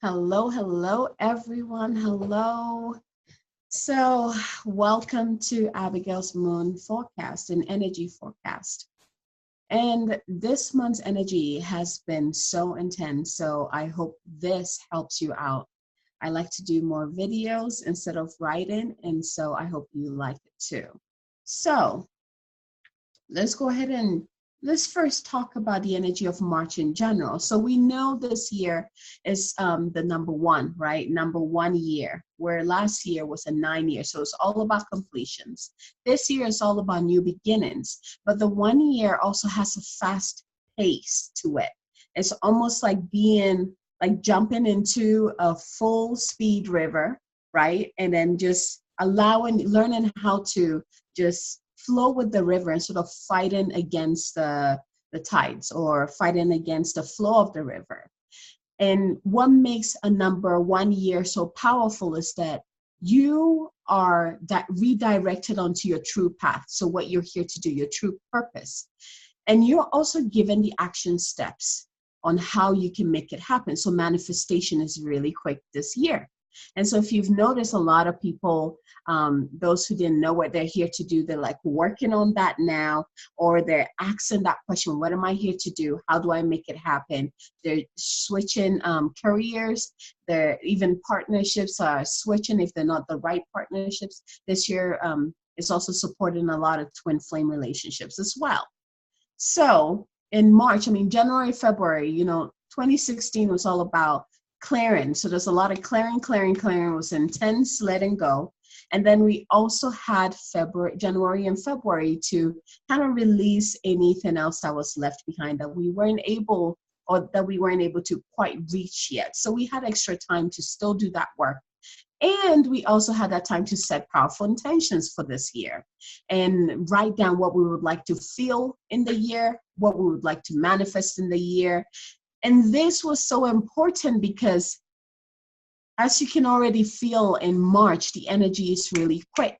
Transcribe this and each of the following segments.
Hello, hello, everyone. Hello. So, welcome to Abigail's Moon Forecast and Energy Forecast. And this month's energy has been so intense. So, I hope this helps you out. I like to do more videos instead of writing. And so, I hope you like it too. So, let's go ahead and let's first talk about the energy of March in general. So we know this year is the number one, right? Number 1 year, where last year was a 9 year. So it's all about completions. This year is all about new beginnings. But the 1 year also has a fast pace to it. It's almost like being like jumping into a full speed river, right? And then just learning how to just flow with the river instead of fighting against the tides or fighting against the flow of the river. And what makes a number 1 year so powerful is that you are redirected onto your true path. So what you're here to do, your true purpose. And you're also given the action steps on how you can make it happen. So manifestation is really quick this year. And so if you've noticed, a lot of people, those who didn't know what they're here to do, they're like working on that now, or they're asking that question, what am I here to do? How do I make it happen? They're switching careers. They're even partnerships are switching if they're not the right partnerships. This year is also supporting a lot of twin flame relationships as well. So in March, January, February, 2016 was all about clearing. So there's a lot of clearing. It was intense, letting go. And then we also had January and February to kind of release anything else that was left behind that we weren't able to quite reach yet. So we had extra time to still do that work. And we also had that time to set powerful intentions for this year and write down what we would like to feel in the year, what we would like to manifest in the year. And this was so important because, as you can already feel in March, the energy is really quick.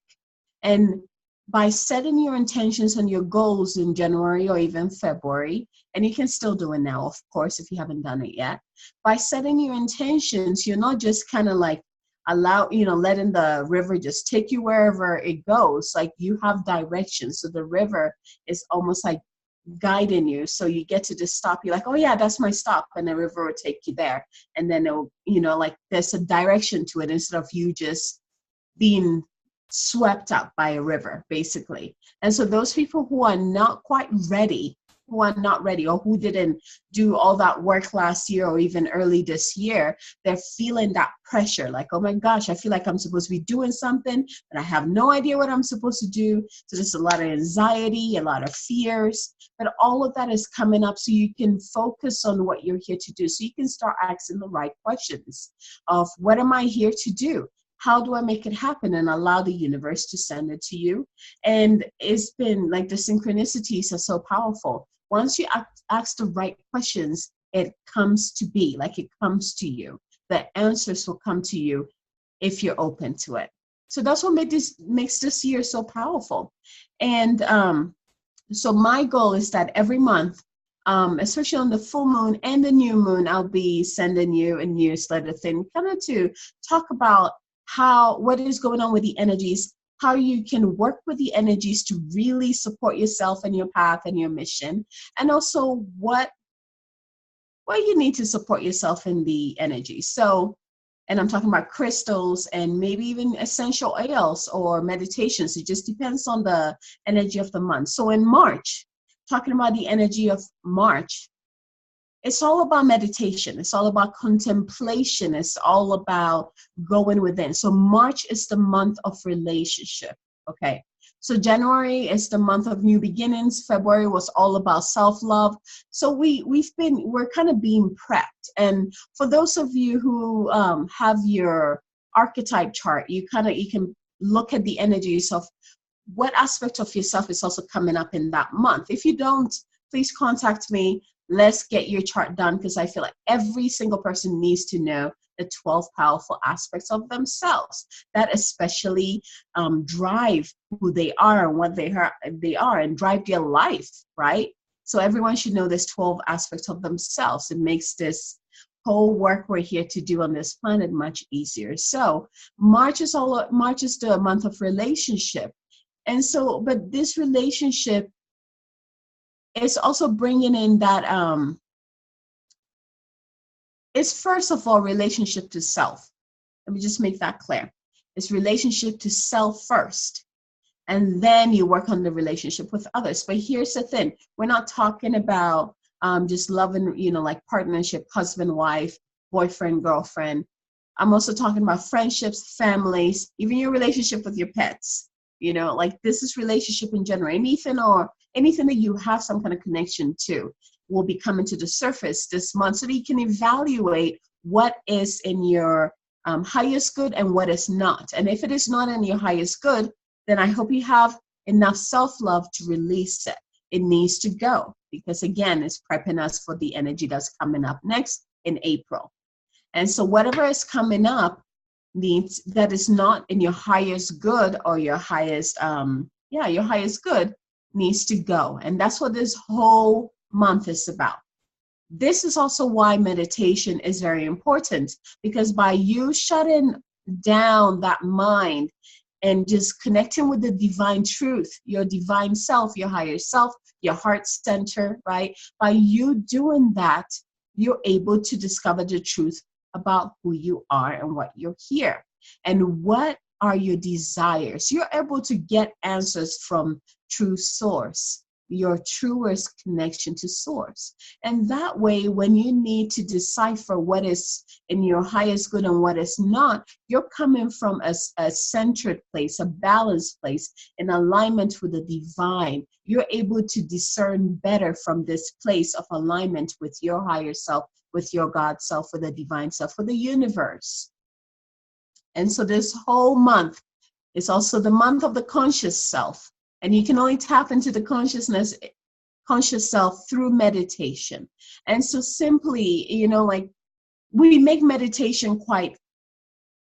And by setting your intentions and your goals in January or even February, and you can still do it now, of course, if you haven't done it yet, by setting your intentions, you're not just kind of like letting the river just take you wherever it goes. Like, you have direction. So the river is almost like guiding you, so you get to just stop. You're like, oh yeah, that's my stop, and the river will take you there. And then it'll, like, there's a direction to it instead of you just being swept up by a river, basically. And so those people who are not quite ready, or who didn't do all that work last year or even early this year, they're feeling that pressure, like, oh my gosh, I feel like I'm supposed to be doing something, but I have no idea what I'm supposed to do. So there's a lot of anxiety, a lot of fears, but all of that is coming up so you can focus on what you're here to do. So you can start asking the right questions of, what am I here to do? How do I make it happen? And allow the universe to send it to you. And it's been like, the synchronicities are so powerful. Once you ask the right questions, it comes to be, like, it comes to you. The answers will come to you if you're open to it. So that's what makes this year so powerful. And so my goal is that every month, especially on the full moon and the new moon, I'll be sending you a newsletter thing, kind of to talk about what is going on with the energies, how you can work with the energies to really support yourself and your path and your mission, and also what you need to support yourself in the energy. So, and I'm talking about crystals and maybe even essential oils or meditations. It just depends on the energy of the month. So in March, talking about the energy of March, it's all about meditation. It's all about contemplation. It's all about going within. So March is the month of relationship. Okay. So January is the month of new beginnings. February was all about self-love. So we're kind of being prepped. And for those of you who have your archetype chart, you can look at the energies of what aspect of yourself is also coming up in that month. If you don't, please contact me. Let's get your chart done, because I feel like every single person needs to know the 12 powerful aspects of themselves that especially drive who they are and what they are and drive their life, right? So everyone should know this 12 aspects of themselves. It makes this whole work we're here to do on this planet much easier. So March is the month of relationship. And so, but this relationship is also bringing in that, it's first of all, relationship to self. Let me just make that clear. It's relationship to self first. And then you work on the relationship with others. But here's the thing. We're not talking about just loving, like partnership, husband, wife, boyfriend, girlfriend. I'm also talking about friendships, families, even your relationship with your pets. Like this is relationship in general. Anything that you have some kind of connection to will be coming to the surface this month so that you can evaluate what is in your highest good and what is not. And if it is not in your highest good, then I hope you have enough self-love to release it. It needs to go because, again, it's prepping us for the energy that's coming up next in April. And so whatever is coming up that is not in your highest good or your highest, your highest good needs to go. And that's what this whole month is about. This is also why meditation is very important, because by you shutting down that mind and just connecting with the divine truth, your divine self, your higher self, your heart center, right? By you doing that, you're able to discover the truth about who you are and what you're here. And what are your desires? You're able to get answers from true source, your truest connection to source. And that way, when you need to decipher what is in your highest good and what is not, you're coming from a centered place, a balanced place, in alignment with the divine. You're able to discern better from this place of alignment with your higher self, with your God self, with the divine self, with the universe. And so this whole month is also the month of the conscious self. And you can only tap into the conscious self through meditation. And so simply, like we make meditation quite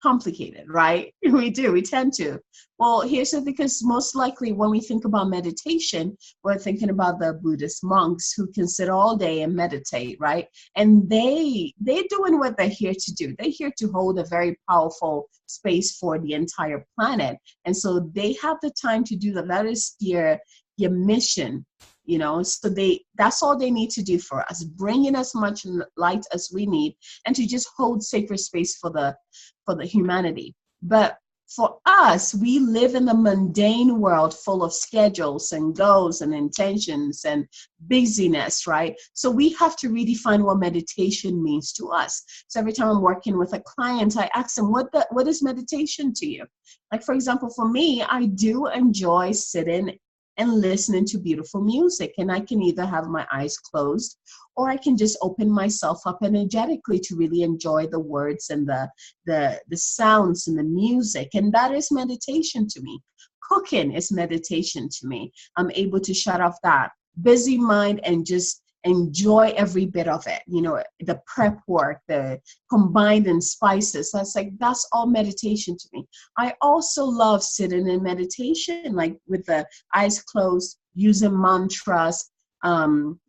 complicated, right? We do, we tend to. Well, here's it, because most likely when we think about meditation, we're thinking about the Buddhist monks who can sit all day and meditate, right? And they're doing what they're here to do. They're here to hold a very powerful space for the entire planet. And so they have the time to do that. That is your mission. So that's all they need to do for us, bring in as much light as we need, and to just hold sacred space for the humanity. But for us, we live in the mundane world full of schedules and goals and intentions and busyness, right? So we have to redefine what meditation means to us. So every time I'm working with a client, I ask them, what is meditation to you? Like, for example, for me, I do enjoy sitting and listening to beautiful music. And I can either have my eyes closed or I can just open myself up energetically to really enjoy the words and the sounds and the music. And that is meditation to me. Cooking is meditation to me. I'm able to shut off that busy mind and just enjoy every bit of it. The prep work, the combined and spices. That's all meditation to me. I also love sitting in meditation, like with the eyes closed, using mantras, mantras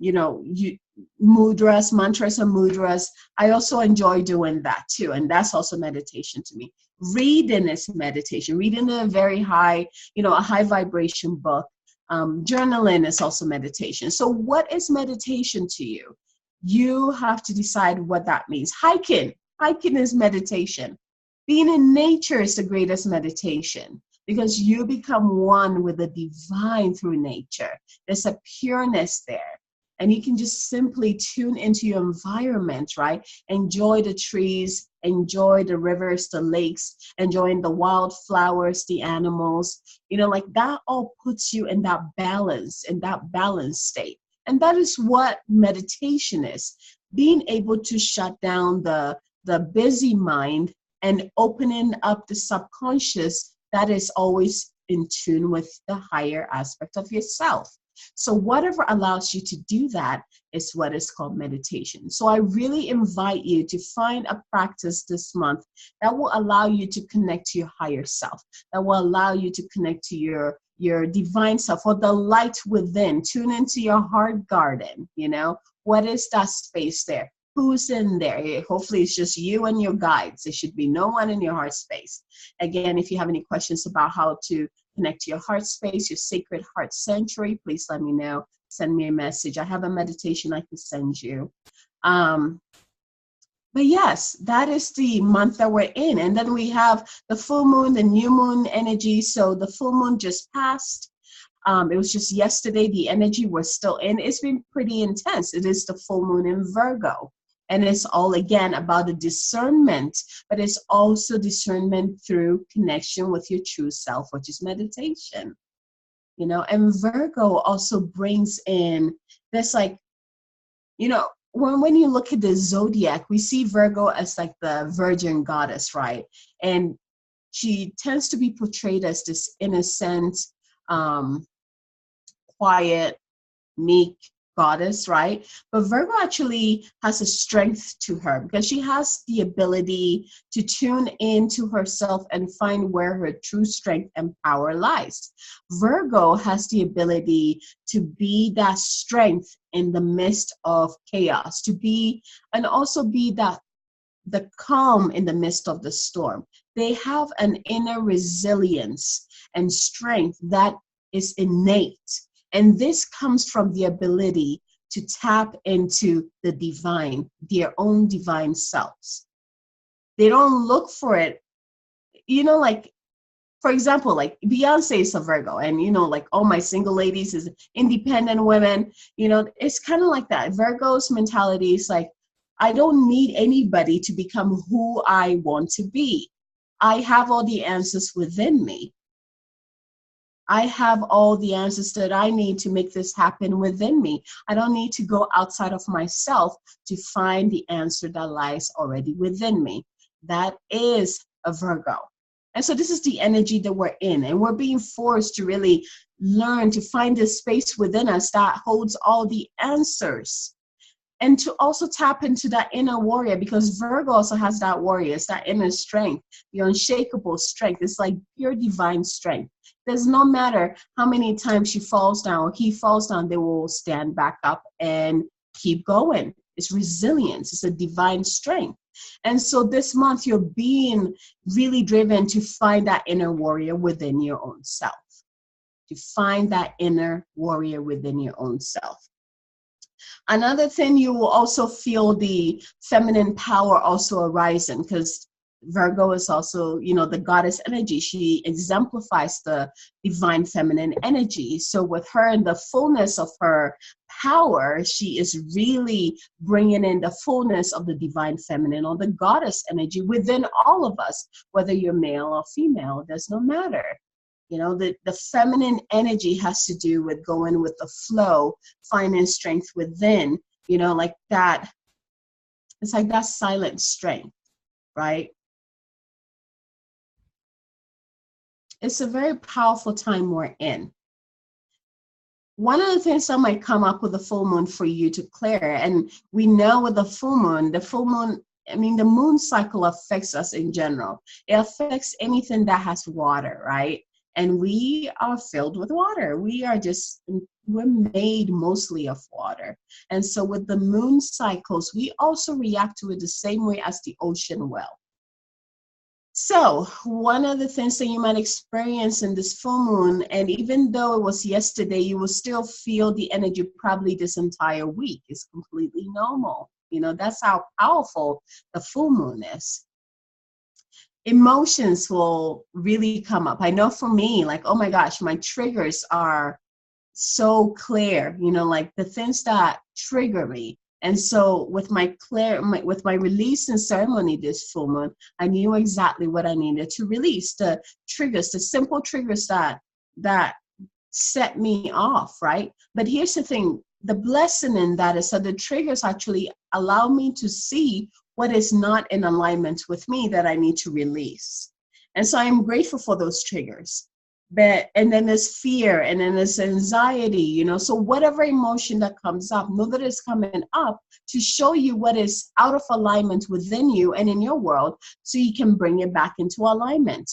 and mudras. I also enjoy doing that too. And that's also meditation to me. Reading is meditation. Reading a very high, a high vibration book. Journaling is also meditation. So what is meditation to you? You have to decide what that means. Hiking is meditation. Being in nature is the greatest meditation, because you become one with the divine through nature. There's a pureness there. And you can just simply tune into your environment, right? Enjoy the trees, enjoy the rivers, the lakes, enjoying the wildflowers, the animals, like that all puts you in that balance, state. And that is what meditation is. Being able to shut down the busy mind and opening up the subconscious that is always in tune with the higher aspect of yourself. So whatever allows you to do that is what is called meditation. So I really invite you to find a practice this month that will allow you to connect to your higher self, that will allow you to connect to your divine self, or the light within. Tune into your heart garden. What is that space there? who's in there. Hopefully it's just you and your guides. There should be no one in your heart space. Again, if you have any questions about how to connect to your heart space, your sacred heart sanctuary, please let me know. Send me a message. I have a meditation I can send you. But yes, that is the month that we're in. And then we have the full moon, the new moon energy. So the full moon just passed. It was just yesterday. The energy was still in. It's been pretty intense. It is the full moon in Virgo. And it's all, again, about the discernment, but it's also discernment through connection with your true self, which is meditation. You know, and Virgo also brings in this, like, you know, when you look at the zodiac, we see Virgo as like the virgin goddess, right? And she tends to be portrayed as this innocent, quiet, meek goddess, right? But Virgo actually has a strength to her because she has the ability to tune into herself and find where her true strength and power lies. Virgo has the ability to be that strength in the midst of chaos, to be, and also be that the calm in the midst of the storm. They have an inner resilience and strength that is innate. And this comes from the ability to tap into the divine, their own divine selves. They don't look for it, you know, like, for example, like Beyonce is a Virgo, and, you know, like all my single ladies is independent women, you know, it's kind of like that. Virgo's mentality is like, I don't need anybody to become who I want to be. I have all the answers within me. I have all the answers that I need to make this happen within me. I don't need to go outside of myself to find the answer that lies already within me. That is a Virgo. And so this is the energy that we're in, and we're being forced to really learn to find this space within us that holds all the answers. And to also tap into that inner warrior, because Virgo also has that warrior. It's that inner strength, the unshakable strength. It's like pure divine strength. Does not matter how many times she falls down or he falls down, they will stand back up and keep going. It's resilience. It's a divine strength. And so this month, you're being really driven to find that inner warrior within your own self. To find that inner warrior within your own self. Another thing, you will also feel the feminine power also arising, because Virgo is also, you know, the goddess energy. She exemplifies the divine feminine energy. So with her in the fullness of her power, she is really bringing in the fullness of the divine feminine or the goddess energy within all of us, whether you're male or female, it does not matter. You know, the feminine energy has to do with going with the flow, finding strength within, you know, like that. It's like that silent strength, right? It's a very powerful time we're in. One of the things that might come up with the full moon for you to clear, and we know with the full moon, I mean, the moon cycle affects us in general. It affects anything that has water, right? And we are filled with water. We're made mostly of water. And so with the moon cycles, we also react to it the same way as the ocean will. So one of the things that you might experience in this full moon, and even though it was yesterday, you will still feel the energy probably this entire week. It's completely normal. You know, that's how powerful the full moon is. Emotions will really come up. I know for me, like, oh my gosh, my triggers are so clear, you know, like the things that trigger me. And so with my release and ceremony this full moon, I knew exactly what I needed to release, the triggers, the simple triggers that set me off, right? But here's the thing, the blessing in that is that the triggers actually allow me to see what is not in alignment with me that I need to release. And so I'm grateful for those triggers. And then there's fear, and then there's anxiety, you know. So whatever emotion that comes up, know that it's coming up to show you what is out of alignment within you and in your world, so you can bring it back into alignment.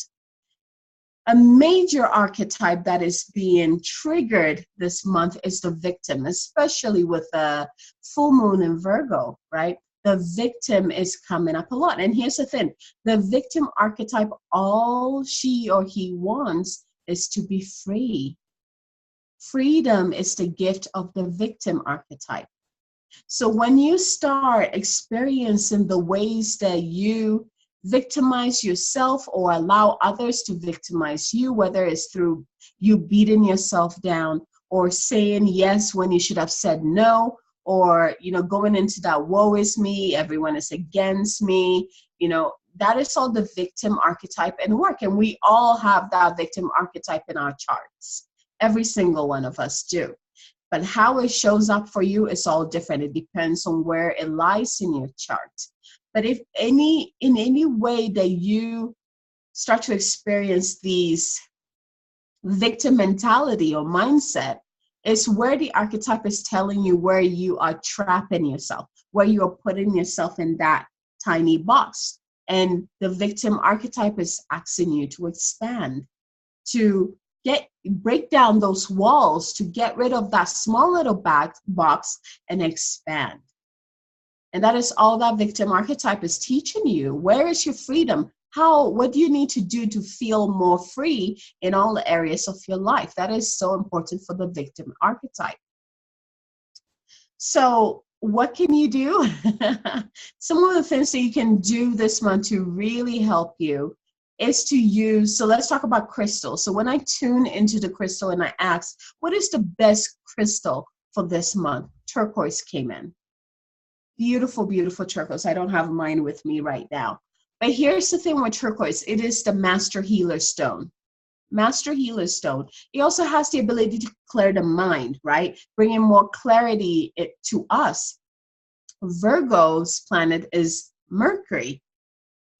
A major archetype that is being triggered this month is the victim, especially with the full moon in Virgo, right? the victim is coming up a lot. And here's the thing, the victim archetype, all she or he wants is to be free. Freedom is the gift of the victim archetype. So when you start experiencing the ways that you victimize yourself or allow others to victimize you, whether it's through you beating yourself down or saying yes when you should have said no, or, going into that woe is me, everyone is against me, that is all the victim archetype and work. And we all have that victim archetype in our charts. Every single one of us do. But how it shows up for you is all different. It depends on where it lies in your chart. But if in any way that you start to experience these victim mentality or mindset, it's where the archetype is telling you where you are trapping yourself, where you are putting yourself in that tiny box. And the victim archetype is asking you to expand, to break down those walls, to get rid of that small little box and expand. And that is all that victim archetype is teaching you. Where is your freedom? What do you need to do to feel more free in all the areas of your life? That is so important for the victim archetype. So what can you do? Some of the things that you can do this month to really help you is to use, so let's talk about crystals. So when I tune into the crystal and I ask, what is the best crystal for this month? Turquoise came in. Beautiful, beautiful turquoise. I don't have mine with me right now. But here's the thing with turquoise. It is the master healer stone. Master healer stone. It also has the ability to clear the mind, right? Bringing more clarity to us. Virgo's planet is Mercury.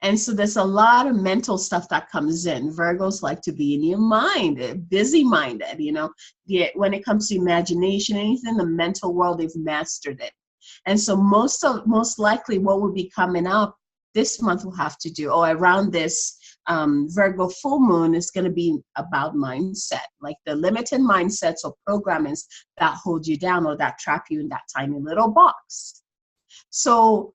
And so there's a lot of mental stuff that comes in. Virgos like to be in your mind, busy-minded, when it comes to imagination, anything in the mental world, they've mastered it. And so most likely what will be coming up this month will have to do, or around this Virgo full moon, is going to be about mindset, like the limited mindsets or programmings that hold you down or that trap you in that tiny little box. So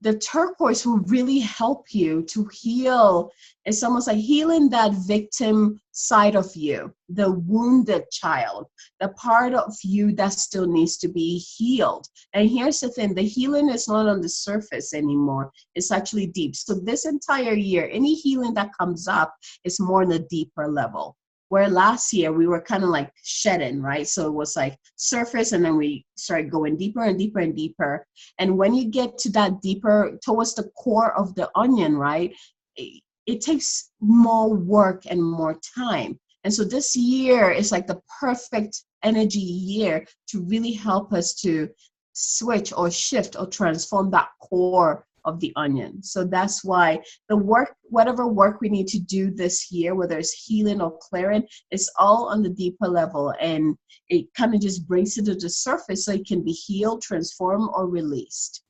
the turquoise will really help you to heal. It's almost like healing that victim side of you, the wounded child, the part of you that still needs to be healed. And here's the thing, the healing is not on the surface anymore. It's actually deep. So this entire year, any healing that comes up is more on a deeper level. Where last year we were kind of like shedding, right? So it was like surface, and then we started going deeper and deeper and deeper. And when you get to that deeper, towards the core of the onion, right, it takes more work and more time. And so this year is like the perfect energy year to really help us to switch or shift or transform that core of the onion. So that's why the work, whatever work we need to do this year, whether it's healing or clearing, is all on the deeper level, and it kind of just brings it to the surface so it can be healed, transformed, or released.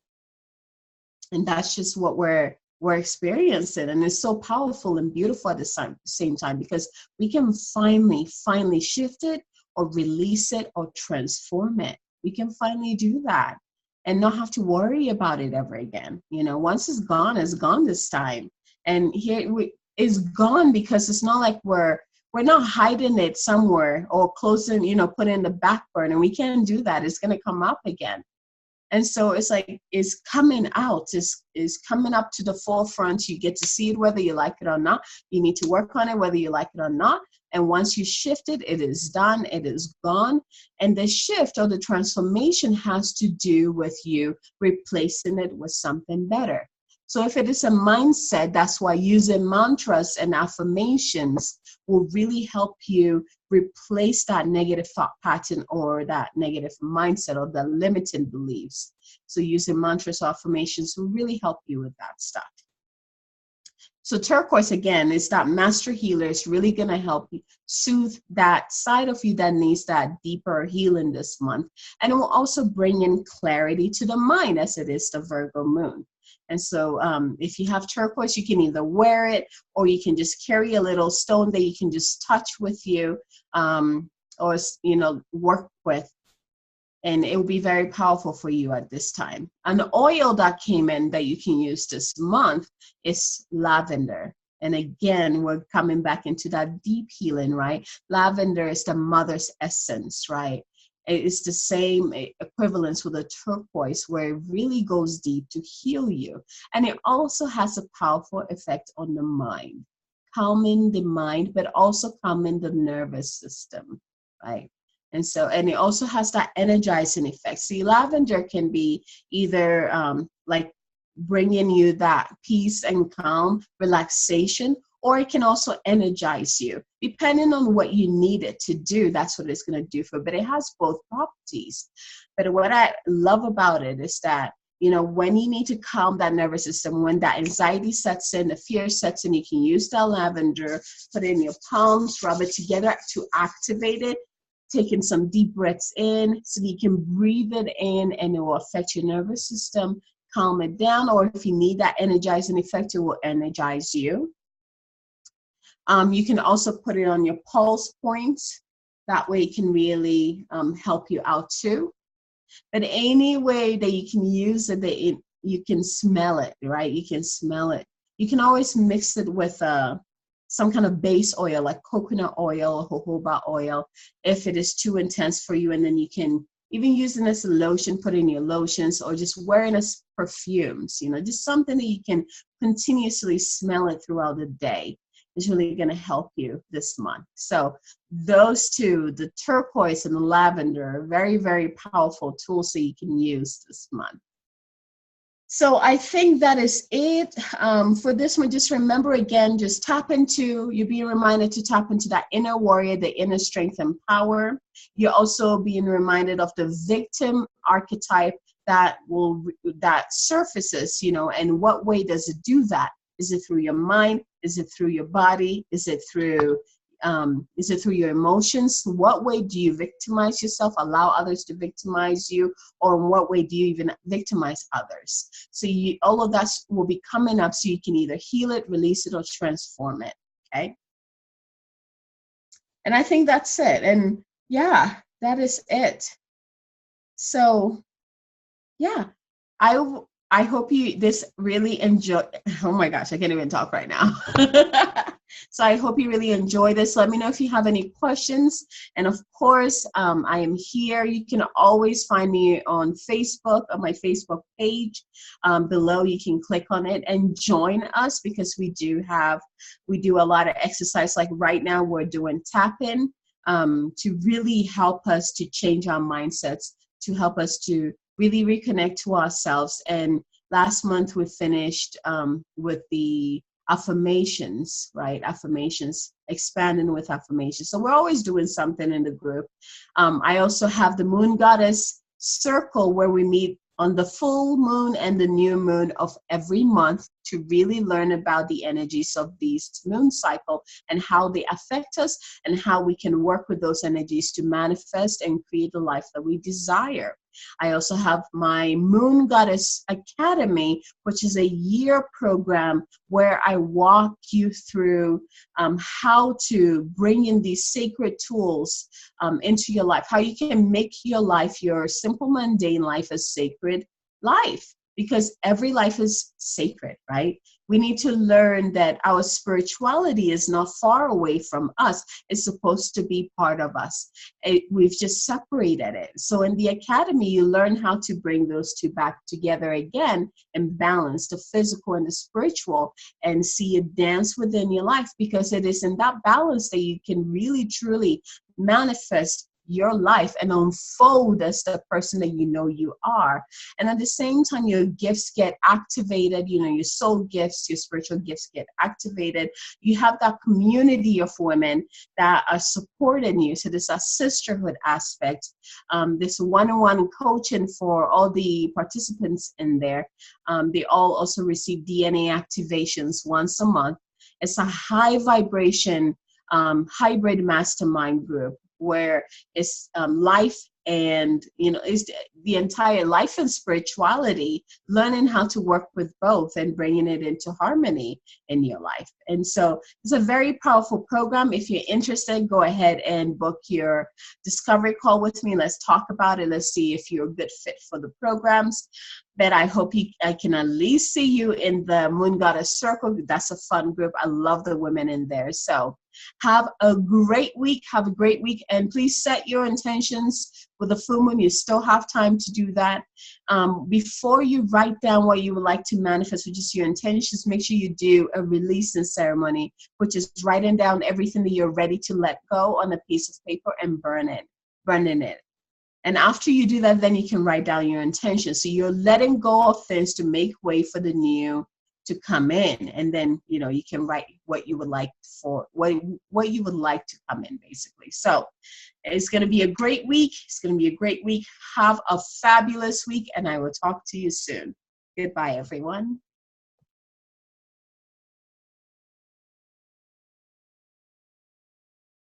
And that's just what we're experiencing, and it's so powerful and beautiful at the same time, because we can finally shift it or release it or transform it. We can finally do that and not have to worry about it ever again. Once it's gone this time. And here it's gone because it's not like we're not hiding it somewhere or closing, put it in the back burner. We can't do that. It's going to come up again. And so it's like, it's coming out, is coming up to the forefront. You get to see it whether you like it or not. You need to work on it whether you like it or not. And once you shift it, it is done, it is gone. And the shift or the transformation has to do with you replacing it with something better. So if it is a mindset, that's why using mantras and affirmations will really help you replace that negative thought pattern or that negative mindset or the limiting beliefs. So using mantras or affirmations will really help you with that stuff. So turquoise, again, is that master healer. It's really going to help you soothe that side of you that needs that deeper healing this month. And it will also bring in clarity to the mind, as it is the Virgo moon. And so if you have turquoise, you can either wear it or you can just carry a little stone that you can just touch with you or, work with. and it will be very powerful for you at this time. An oil that came in that you can use this month is lavender. And again, we're coming back into that deep healing, right? Lavender is the mother's essence, right? It's the same equivalence with a turquoise, where it really goes deep to heal you. And it also has a powerful effect on the mind, calming the mind, but also calming the nervous system, right? And it also has that energizing effect. See, lavender can be either like bringing you that peace and calm, relaxation, or it can also energize you. Depending on what you need it to do, that's what it's going to do for. But it has both properties. But what I love about it is that, you know, when you need to calm that nervous system, when that anxiety sets in, the fear sets in, you can use that lavender, put it in your palms, rub it together to activate it, taking some deep breaths in so you can breathe it in, and it will affect your nervous system, calm it down, or if you need that energizing effect, it will energize you. You can also put it on your pulse points. That way it can really help you out too. But any way that you can use it, you can smell it, right? You can smell it. You can always mix it with some kind of base oil, like coconut oil or jojoba oil, if it is too intense for you. And then you can even use it as a lotion, put in your lotions, or just wearing as perfumes, you know, just something that you can continuously smell it throughout the day is really going to help you this month. So those two, the turquoise and the lavender, are very, very powerful tools that you can use this month. So I think that is it for this one. Just remember again, just you're being reminded to tap into that inner warrior, the inner strength and power. You're also being reminded of the victim archetype that surfaces, you know, and what way does it do that? Is it through your mind? Is it through your body? Is it through your emotions? What way do you victimize yourself, allow others to victimize you, or in what way do you even victimize others? So all of that will be coming up, so you can either heal it, release it, or transform it, okay? And I think that's it. And yeah, that is it. So yeah, I hope this really enjoy. Oh my gosh, I can't even talk right now. So I hope you really enjoy this. Let me know if you have any questions. And of course, I am here. You can always find me on Facebook, on my Facebook page. Below, you can click on it and join us, because we do a lot of exercise. Like right now, we're doing tap-in to really help us to change our mindsets, to help us to really reconnect to ourselves. And last month we finished with the affirmations, right? Affirmations, expanding with affirmations. So we're always doing something in the group. I also have the Moon Goddess Circle, where we meet on the full moon and the new moon of every month to really learn about the energies of these moon cycle and how they affect us, and how we can work with those energies to manifest and create the life that we desire. I also have my Moon Goddess Academy, which is a year program where I walk you through how to bring in these sacred tools into your life, how you can make your life, your simple, mundane life, a sacred life, because every life is sacred, right? We need to learn that our spirituality is not far away from us. It's supposed to be part of us. We've just separated it. So in the academy, you learn how to bring those two back together again and balance the physical and the spiritual, and see it dance within your life, because it is in that balance that you can really, truly manifest your life and unfold as the person that you know you are. And at the same time, your gifts get activated, you know, your soul gifts, your spiritual gifts get activated. You have that community of women that are supporting you. So there's a sisterhood aspect. This one-on-one coaching for all the participants in there. They all also receive DNA activations once a month. It's a high vibration hybrid mastermind group, where it's life and is the entire life and spirituality, learning how to work with both and bringing it into harmony in your life. And so it's a very powerful program. If you're interested, go ahead and book your discovery call with me. Let's talk about it. Let's see if you're a good fit for the programs. But I hope I can at least see you in the Moon Goddess Circle. That's a fun group. I love the women in there. So have a great week. Have a great week. And please set your intentions with the full moon. You still have time to do that. Before you write down what you would like to manifest, which is your intentions, make sure you do a releasing ceremony, which is writing down everything that you're ready to let go on a piece of paper and burning it. And after you do that, then you can write down your intentions. So you're letting go of things to make way for the new to come in. And then, you can write what you would like what you would like to come in, basically. So it's going to be a great week. It's going to be a great week. Have a fabulous week, and I will talk to you soon. Goodbye, everyone.